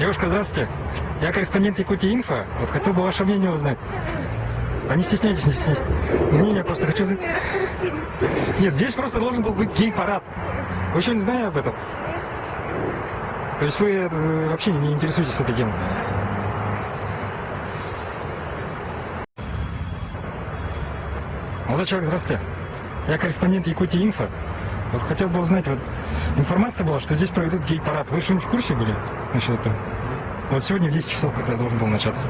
Девушка, здравствуйте. Я корреспондент Якутии Инфо. Вот хотел бы ваше мнение узнать. А не стесняйтесь, не стесняйтесь. Мнение просто хочу знать. Нет, здесь просто должен был быть гей-парад. Вы что, не знаете об этом? То есть вы вообще не интересуетесь этой темой? Молодой человек, здравствуйте. Я корреспондент Якутии Инфо. Вот хотел бы узнать, вот информация была, что здесь проведут гей-парад. Вы что-нибудь в курсе были насчет этого? Вот сегодня в 10 часов как раз должен был начаться.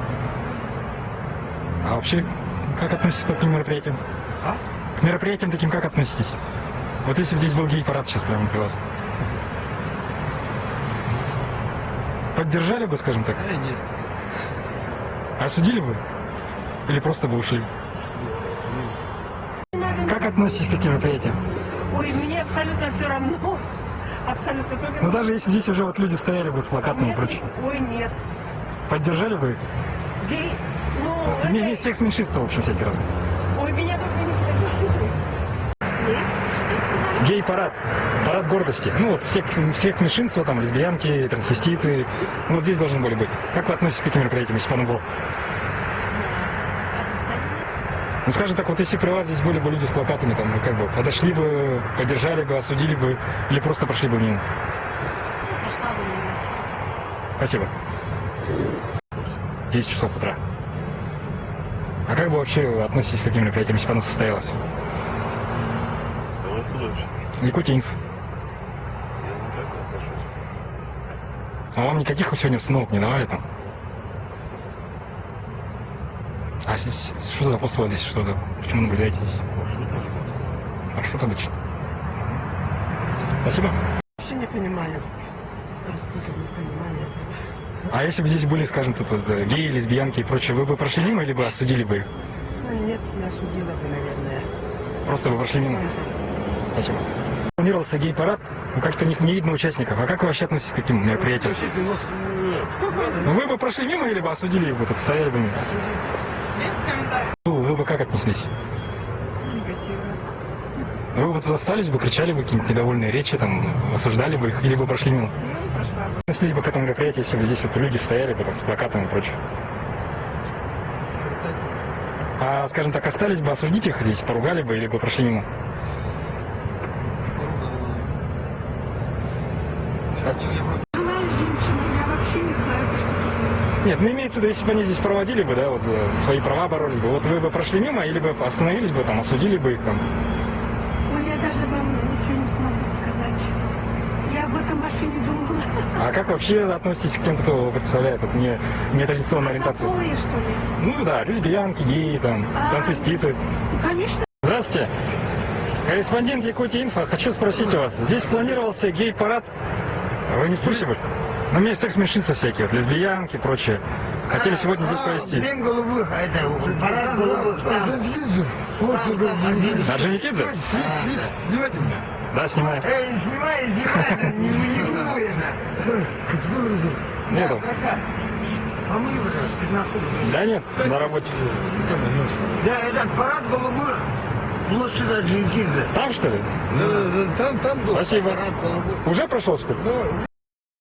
А вообще, как относитесь к таким мероприятиям? К мероприятиям таким как относитесь? Вот если бы здесь был гей-парад сейчас прямо при вас. Поддержали бы, скажем так? Нет. Осудили бы? Или просто бы ушли? Как относитесь к таким мероприятиям? Ой, мне абсолютно все равно. Абсолютно только... Ну даже если здесь уже вот люди стояли бы с плакатами и прочее. Ой, нет. Поддержали бы? Гей... Ну, это... Секс-меньшинства, в общем, всякие разные. Ой, меня только не Нет? Что сказали? Гей-парад. Парад гордости. Ну вот всех меньшинств, там, лесбиянки, трансвеститы. Ну вот здесь должны были быть. Как вы относитесь к таким мероприятиям, если пану Бро? Ну, скажем так, вот если при вас здесь были бы люди с плакатами, там, как бы, подошли бы, поддержали бы, осудили бы, или просто прошли бы мимо? Прошла бы мимо. Спасибо. 10 часов утра. А как бы вообще относитесь к таким мероприятиям, если бы оно состоялось? А вы откуда вообще? Якутия Инфо. Я никак не отношусь. А вам никаких сегодня установок не давали там? А что за пост у вас здесь? Что-то? Почему наблюдаете здесь? Маршрут наш просто. Маршрут обычно. Спасибо. Вообще не понимаю. Просто не понимаю этого. А если бы здесь были, скажем, тут вот, геи, лесбиянки и прочее, вы бы прошли мимо или бы осудили бы их? Ну, нет, не осудила бы, наверное. Просто бы прошли мимо? Спасибо. Планировался гей-парад, но как-то не видно участников. А как вы вообще относитесь к таким мероприятиям? Ну вы бы прошли мимо или бы осудили их бы, тут стояли бы? Вы бы как отнеслись? Негативно. Вы вот остались бы, кричали бы какие-нибудь недовольные речи, там, осуждали бы их, или бы прошли мимо? Ну, прошла бы. Отнеслись бы к этому мероприятию, если бы здесь вот люди стояли бы там с плакатами и прочее. А, скажем так, остались бы, осудить их здесь, поругали бы, или бы прошли мимо? Желаю женщин, я вообще не знаю, что такое. Нет, ну имеется в виду, если бы они здесь проводили бы, да, вот за свои права боролись бы, вот вы бы прошли мимо, или бы остановились бы, там, осудили бы их там? Ой, я даже вам ничего не смогу сказать. Я об этом вообще не думала. А как вообще относитесь к тем, кто представляет вот, нетрадиционную ориентацию? Однополые, что ли? Ну да, лесбиянки, геи, там, трансвеститы. Конечно. Здравствуйте. Корреспондент Якутии Инфо. Хочу спросить у вас, здесь планировался гей-парад? Вы не в курсе были? Ну, у меня есть секс-меньшинства всякие, вот лесбиянки и прочее. Хотели сегодня здесь провести. День голубых, а это парад голубых. Орджоникидзе? Снимайте меня. Да, снимаю. Эй, снимай, не думай это. Нету. Помоги, пожалуйста, 15 рублей. Да нет, на работе. Да, это парад голубых. Площадь Орджоникидзе. Там, что ли? Там был Спасибо. парад голубых. Уже прошел, что ли?